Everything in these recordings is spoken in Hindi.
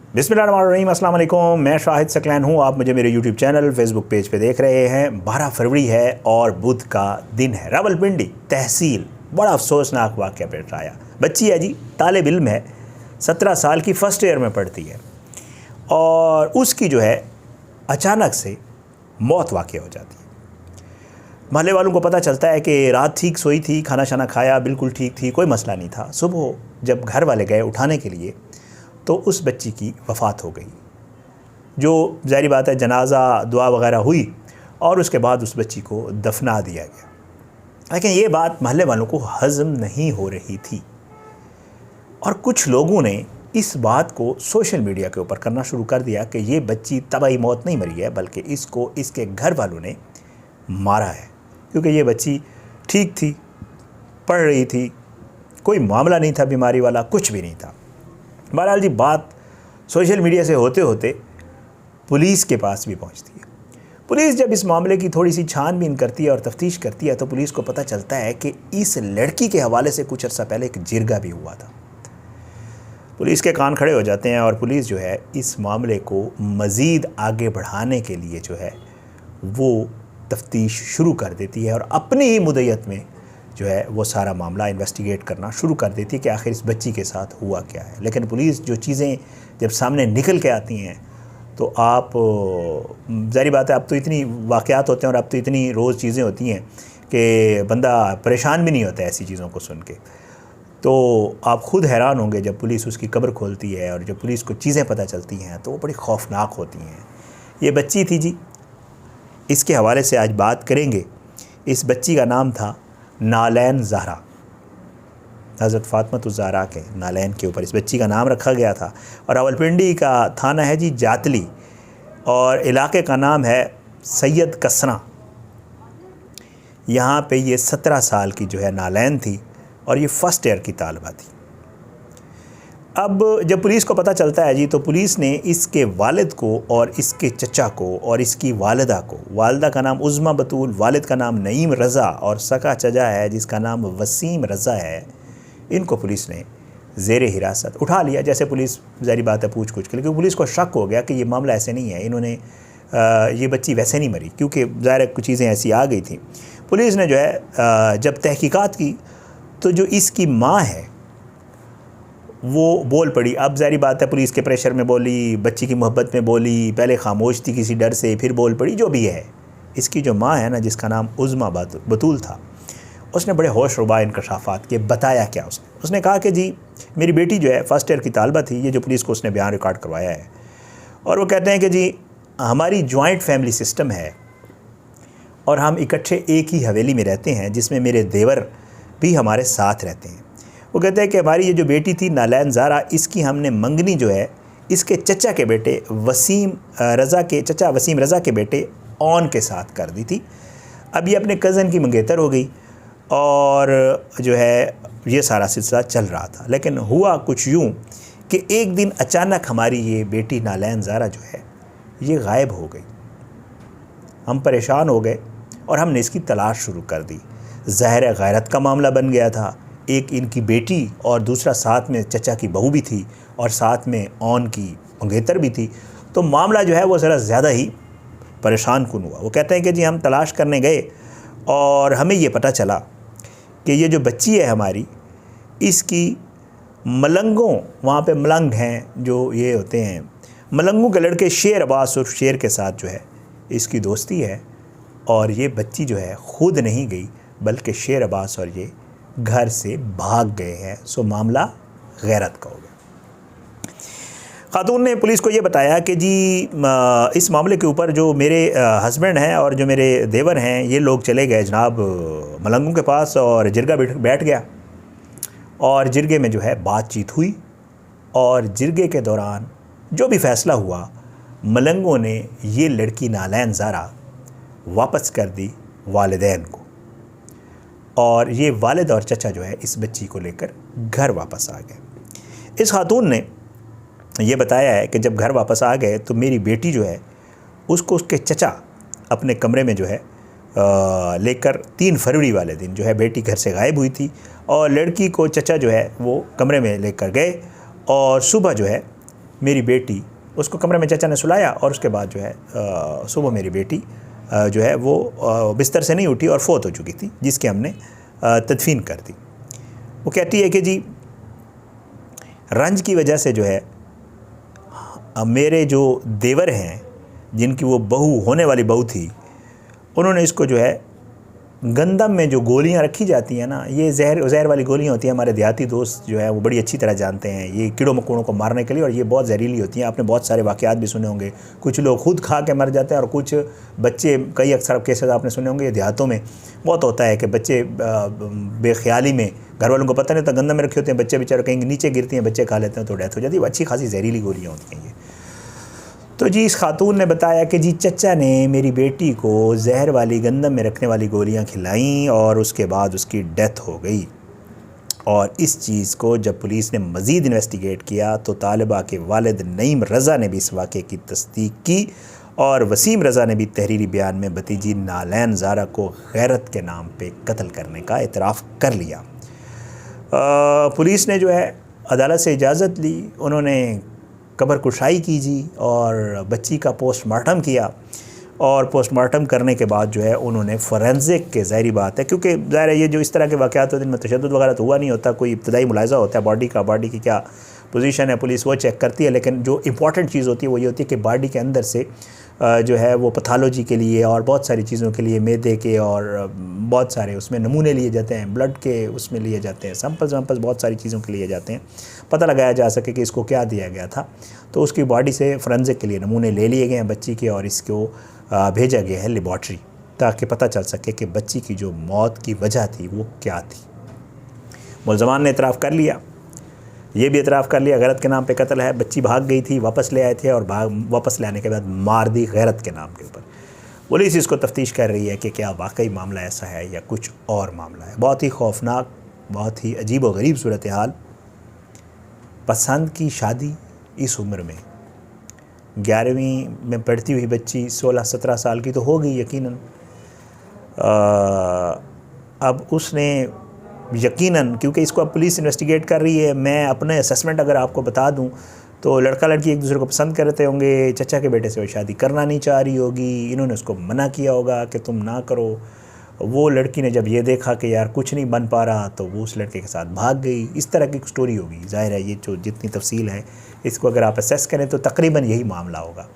बिस्मिल्लाहिर्रहमानिर्रहीम, अस्सलाम वालेकुम। मैं शाहिद सकलैन हूँ। आप मुझे मेरे यूट्यूब चैनल फेसबुक पेज पे देख रहे हैं। 12 फरवरी है और बुध का दिन है। रावलपिंडी तहसील बड़ा अफसोसनाक वाक़या पेश आया। बच्ची है जी, तालिब इल्म है, 17 साल की, फर्स्ट ईयर में पढ़ती है और उसकी जो है अचानक से मौत वाक़या हो जाती है। महल्ले वालों को पता चलता है कि रात ठीक सोई थी, खाना शाना खाया, बिल्कुल ठीक थी, कोई मसला नहीं था। सुबह जब घर वाले गए उठाने के लिए तो उस बच्ची की वफ़ात हो गई। जो ज़ाहिर बात है, जनाज़ा दुआ वगैरह हुई और उसके बाद उस बच्ची को दफना दिया गया। लेकिन ये बात महल्ले वालों को हज़म नहीं हो रही थी और कुछ लोगों ने इस बात को सोशल मीडिया के ऊपर करना शुरू कर दिया कि ये बच्ची तबाही मौत नहीं मरी है, बल्कि इसको इसके घर वालों ने मारा है, क्योंकि ये बच्ची ठीक थी, पढ़ रही थी, कोई मामला नहीं था बीमारी वाला, कुछ भी नहीं था। बहरहाल जी, बात सोशल मीडिया से होते होते पुलिस के पास भी पहुंचती है। पुलिस जब इस मामले की थोड़ी सी छानबीन करती है और तफ्तीश करती है तो पुलिस को पता चलता है कि इस लड़की के हवाले से कुछ अर्सा पहले एक जिरगा भी हुआ था। पुलिस के कान खड़े हो जाते हैं और पुलिस जो है इस मामले को मज़ीद आगे बढ़ाने के लिए जो है वो तफ्तीश शुरू कर देती है और अपनी ही मुद्दत में जो है वो सारा मामला इन्वेस्टिगेट करना शुरू कर देती है कि आखिर इस बच्ची के साथ हुआ क्या है। लेकिन पुलिस जो चीज़ें जब सामने निकल के आती हैं तो आप ज़ाहिर बात है, अब तो इतनी वाक़यात होते हैं और अब तो इतनी रोज़ चीज़ें होती हैं कि बंदा परेशान भी नहीं होता ऐसी चीज़ों को सुन के। तो आप ख़ुद हैरान होंगे जब पुलिस उसकी कब्र खोलती है और जब पुलिस को चीज़ें पता चलती हैं तो वो बड़ी खौफनाक होती हैं। ये बच्ची थी जी, इसके हवाले से आज बात करेंगे। इस बच्ची का नाम था नालैन ज़हरा। हज़रत फ़ातिमा ज़हरा के नालैन के ऊपर इस बच्ची का नाम रखा गया था। और रावलपिंडी का थाना है जी जातली और इलाके का नाम है सैयद कसना। यहाँ पे ये 17 साल की जो है नालैन थी और ये फ़र्स्ट ईयर की तालिबा थी। अब जब पुलिस को पता चलता है जी तो पुलिस ने इसके वालिद को और इसके चचा को और इसकी वालिदा को, वालिदा का नाम उज़्मा बतूल, वालिद का नाम नईम रज़ा और सका चचा है जिसका नाम वसीम रज़ा है, इनको पुलिस ने ज़ेर हिरासत उठा लिया। जैसे पुलिस ज़ाहिर बात है पूछ के, लेकिन पुलिस को शक हो गया कि ये मामला ऐसे नहीं है, इन्होंने ये बच्ची वैसे नहीं मरी, क्योंकि ज़ाहिर कुछ चीज़ें ऐसी आ गई थी। पुलिस ने जो है जब तहकीकात की तो जो इसकी माँ है वो बोल पड़ी। अब ज़ाहिर बात है, पुलिस के प्रेशर में बोली, बच्ची की मोहब्बत में बोली, पहले खामोश थी किसी डर से, फिर बोल पड़ी। जो भी है, इसकी जो माँ है ना, जिसका नाम उज़्मा बतूल था, उसने बड़े होश रुबा इंकशाफात के बताया क्या। उसने कहा कि जी मेरी बेटी जो है फ़र्स्ट ईयर की तालिबा थी। ये जो पुलिस को उसने बयान रिकॉर्ड करवाया है और वो कहते हैं कि जी हमारी जॉइंट फैमिली सिस्टम है और हम इकट्ठे एक ही हवेली में रहते हैं, जिसमें मेरे देवर भी हमारे साथ रहते हैं। वो कहते हैं कि हमारी ये जो बेटी थी नालैन ज़हरा, इसकी हमने मंगनी जो है इसके चचा के बेटे वसीम रज़ा के, चचा वसीम रज़ा के बेटे ऑन के साथ कर दी थी। अब ये अपने कज़न की मंगेतर हो गई और जो है ये सारा सिलसिला चल रहा था। लेकिन हुआ कुछ यूँ कि एक दिन अचानक हमारी ये बेटी नालैन ज़हरा जो है ये गायब हो गई। हम परेशान हो गए और हमने इसकी तलाश शुरू कर दी। ज़ाहिर गैरत का मामला बन गया था। एक इनकी बेटी और दूसरा साथ में चचा की बहू भी थी और साथ में ऑन की मंगेतर भी थी। तो मामला जो है वो ज़रा ज़्यादा ही परेशान कुन हुआ। वो कहते हैं कि जी हम तलाश करने गए और हमें ये पता चला कि ये जो बच्ची है हमारी, इसकी मलंगों, वहाँ पे मलंग हैं जो ये होते हैं मलंगों के लड़के, शेर अब्बास और शेर के साथ जो है इसकी दोस्ती है और ये बच्ची जो है ख़ुद नहीं गई बल्कि शेर अब्बास और ये घर से भाग गए हैं। सो मामला गैरत का हो गया। खातून ने पुलिस को ये बताया कि जी इस मामले के ऊपर जो मेरे हस्बैंड हैं और जो मेरे देवर हैं, ये लोग चले गए जनाब मलंगों के पास और जिरगा बैठ गया और जिरगे में जो है बातचीत हुई और जिरगे के दौरान जो भी फ़ैसला हुआ, मलंगों ने ये लड़की नालैन ज़हरा वापस कर दी वालिदैन को और ये वालिद और चचा जो है इस बच्ची को लेकर घर वापस आ गए। इस खातून ने ये बताया है कि जब घर वापस आ गए तो मेरी बेटी जो है उसको उसके चचा अपने कमरे में जो है लेकर 3 फरवरी वाले दिन जो है बेटी घर से गायब हुई थी और लड़की को चचा जो है वो कमरे में लेकर गए और सुबह जो है मेरी बेटी, उसको कमरे में चचा ने सुलाया और उसके बाद जो है सुबह मेरी बेटी जो है वो बिस्तर से नहीं उठी और फोत हो चुकी थी, जिसकी हमने तदफीन कर दी। वो कहती है कि जी रंज की वजह से जो है मेरे जो देवर हैं, जिनकी वो बहू होने वाली बहू थी, उन्होंने इसको जो है गंदम में जो गोलियां रखी जाती हैं ना, ये जहर वाली गोलियां होती हैं। हमारे देहाती दोस्त जो है वो बड़ी अच्छी तरह जानते हैं ये कीड़ों मकोड़ों को मारने के लिए, और ये बहुत जहरीली होती हैं। आपने बहुत सारे वाक़यात भी सुने होंगे, कुछ लोग खुद खा के मर जाते हैं और कुछ बच्चे, कई अक्सर केसेस आपने सुने होंगे, देहातों में बहुत होता है कि बच्चे बेख्याली में, घर वालों को पता नहीं होता, गंदम में रखे होते हैं, बच्चे बेचारे कहीं नीचे गिरती हैं, बच्चे खा लेते हैं तो डेथ हो जाती है। अच्छी खासी जहरीली गोलियाँ होती हैं ये। तो जी इस खातून ने बताया कि जी चचा ने मेरी बेटी को जहर वाली गंदम में रखने वाली गोलियां खिलाईं और उसके बाद उसकी डेथ हो गई। और इस चीज़ को जब पुलिस ने मज़ीद इन्वेस्टिगेट किया तो तालिबा के वालिद नईम रज़ा ने भी इस वाक़े की तस्दीक की और वसीम रज़ा ने भी तहरीरी बयान में भतीजी नालैन ज़ारा को गैरत के नाम पे कत्ल करने का इतराफ़ कर लिया। पुलिस ने जो है अदालत से इजाज़त ली, उन्होंने कब्र कुशाई की जी और बच्ची का पोस्टमार्टम किया, और पोस्टमार्टम करने के बाद जो है उन्होंने फ़ोरेंसिक के, ज़ाहिर बात है क्योंकि ज़ाहिर है ये जो इस तरह के वाक़यात होते हैं इनमें तशद्दुद वगैरह तो हुआ नहीं होता, कोई इब्तदाई मुलाहिज़ा होता है बॉडी का, बॉडी की क्या पोजीशन है पुलिस वो चेक करती है, लेकिन जो इंपॉर्टेंट चीज़ होती है वो ये होती है कि बॉडी के अंदर से जो है वो पैथोलॉजी के लिए और बहुत सारी चीज़ों के लिए, मैदे के और बहुत सारे उसमें नमूने लिए जाते हैं, ब्लड के उसमें लिए जाते हैं, सैंपल्स बहुत सारी चीज़ों के लिए जाते हैं, पता लगाया जा सके कि इसको क्या दिया गया था। तो उसकी बॉडी से फोरेंसिक के लिए नमूने ले लिए गए हैं बच्ची के, और इसको भेजा गया है लेबॉर्ट्री, ताकि पता चल सके कि बच्ची की जो मौत की वजह थी वो क्या थी। मुल्ज़मान ने इतराफ़ कर लिया, ये भी इतराफ़ कर लिया गैरत के नाम पे कत्ल है। बच्ची भाग गई थी, वापस ले आए थे और वापस ले आने के बाद मार दी गैरत के नाम के ऊपर। पुलिस इसको तफ्तीश कर रही है कि क्या वाकई मामला ऐसा है या कुछ और मामला है। बहुत ही खौफनाक, बहुत ही अजीब व गरीब सूरत हाल। पसंद की शादी इस उम्र में, 11वीं में पढ़ती हुई बच्ची 16-17 साल की तो हो गई यकीनन। अब उसने यकीनन, क्योंकि इसको अब पुलिस इन्वेस्टिगेट कर रही है, मैं अपने असेसमेंट अगर आपको बता दूं तो लड़का लड़की एक दूसरे को पसंद करते होंगे, चचा के बेटे से वो शादी करना नहीं चाह रही होगी, इन्होंने उसको मना किया होगा कि तुम ना करो। वो लड़की ने जब ये देखा कि यार कुछ नहीं बन पा रहा तो वो उस लड़के के साथ भाग गई। इस तरह की स्टोरी होगी। ज़ाहिर है ये जो जितनी तफसील है इसको अगर आप असेस करें तो तकरीबन यही मामला होगा।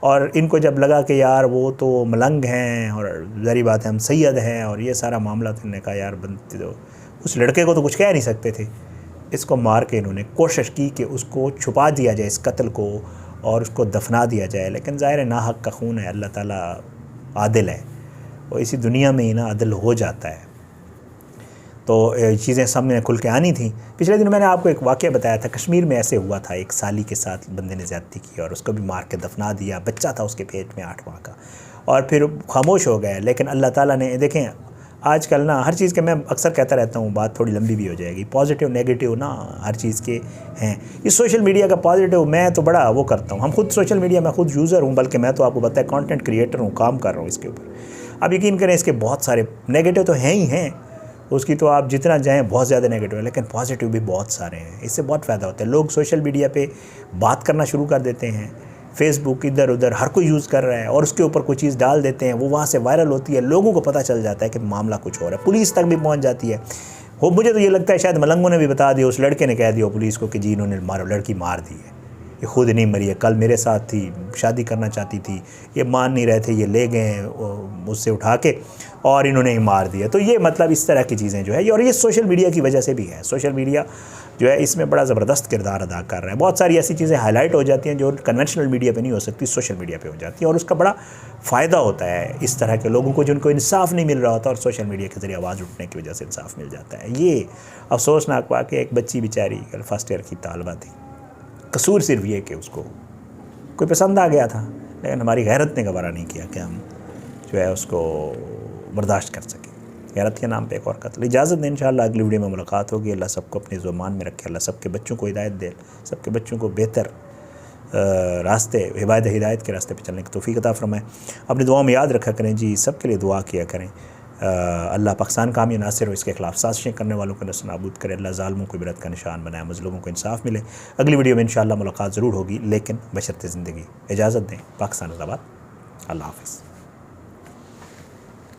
और इनको जब लगा कि यार वो तो मलंग हैं और ज़ाहिर बात है हम सैयद हैं और ये सारा मामला, तो इन्होंने कहा यार बनती तो उस लड़के को तो कुछ कह नहीं सकते थे, इसको मार के इन्होंने कोशिश की कि उसको छुपा दिया जाए इस कत्ल को और उसको दफना दिया जाए। लेकिन ज़ाहिर है नाहक का खून है, अल्लाह ताला आदिल है, और इसी दुनिया में ही ना अदल हो जाता है। तो चीज़ें सामने खुल के आनी थी। पिछले दिन मैंने आपको एक वाक़या बताया था, कश्मीर में ऐसे हुआ था, एक साली के साथ बंदे ने ज़्यादती की और उसको भी मार के दफना दिया। बच्चा था उसके पेट में 8 माह का, और फिर खामोश हो गए। लेकिन अल्लाह ताला ने, देखें आजकल ना हर चीज़ के, मैं अक्सर कहता रहता हूँ, बात थोड़ी लंबी भी हो जाएगी, पॉजिटिव नेगेटिव ना हर चीज़ के हैं। इस सोशल मीडिया का पॉजिटिव मैं तो बड़ा वो करता हूँ, हम खुद सोशल मीडिया, मैं खुद यूज़र हूँ, बल्कि मैं तो आपको बताया कंटेंट क्रिएटर हूँ, काम कर रहा हूँ इसके ऊपर। अब यकीन करें इसके बहुत सारे नेगेटिव तो हैं ही हैं, उसकी तो आप जितना जाएँ बहुत ज़्यादा नेगेटिव है, लेकिन पॉजिटिव भी बहुत सारे हैं। इससे बहुत फ़ायदा होता है। लोग सोशल मीडिया पे बात करना शुरू कर देते हैं, फेसबुक इधर उधर हर कोई यूज़ कर रहा है, और उसके ऊपर कोई चीज़ डाल देते हैं, वो वहाँ से वायरल होती है, लोगों को पता चल जाता है कि मामला कुछ और है, पुलिस तक भी पहुँच जाती है। वो मुझे तो ये लगता है शायद मलंगों ने भी बता दिया, उस लड़के ने कह दिया पुलिस को कि जी इन्होंने लड़की मार दी है, ये खुद नहीं मरी है, कल मेरे साथ थी, शादी करना चाहती थी, ये मान नहीं रहे थे, ये ले गए मुझसे उठा के और इन्होंने ही मार दिया। तो ये मतलब इस तरह की चीज़ें जो है, और ये सोशल मीडिया की वजह से भी है। सोशल मीडिया जो है इसमें बड़ा ज़बरदस्त किरदार अदा कर रहा है। बहुत सारी ऐसी चीज़ें हाईलाइट हो जाती हैं जो कन्वेंशनल मीडिया पे नहीं हो सकती, सोशल मीडिया पे हो जाती है, और उसका बड़ा फ़ायदा होता है इस तरह के लोगों को जिनको इंसाफ नहीं मिल रहा होता, और सोशल मीडिया के ज़रिए आवाज़ उठने की वजह से इंसाफ मिल जाता है। ये अफसोसनाक वाक़या, एक बच्ची बेचारी फर्स्ट ईयर की तालबा थी, कसूर सिर्फ ये कि उसको कोई पसंद आ गया था, लेकिन हमारी गैरत ने गवारा नहीं किया कि हम जो है उसको बर्दाश्त कर सकें। गैरत के नाम पे एक और कत्ल। इजाज़त दें, इंशाअल्लाह अगली वीडियो में मुलाकात होगी। अल्लाह सबको अपनी ज़ुबान में रखे, अल्लाह सबके बच्चों को हिदायत दे, सबके बच्चों को बेहतर रास्ते, हिदायत के रास्ते पे चलने की तौफीक अता फरमाए। अपनी दुआओं में याद रखा करें जी, सबके लिए दुआ किया करें। अल्लाह पाकिस्तान कामी नासिर और इसके खिलाफ साजिशें करने वालों को नस्ल नाबूद करे। अल्लाह ज़ालिमों को इबरत का निशान बनाए, मज़लूमों को इंसाफ मिले। अगली वीडियो में इंशाअल्लाह मुलाकात ज़रूर होगी, लेकिन बशर्ते ज़िंदगी। इजाज़त दें। पाकिस्तान ज़िंदाबाद। अल्लाह हाफ़िज़।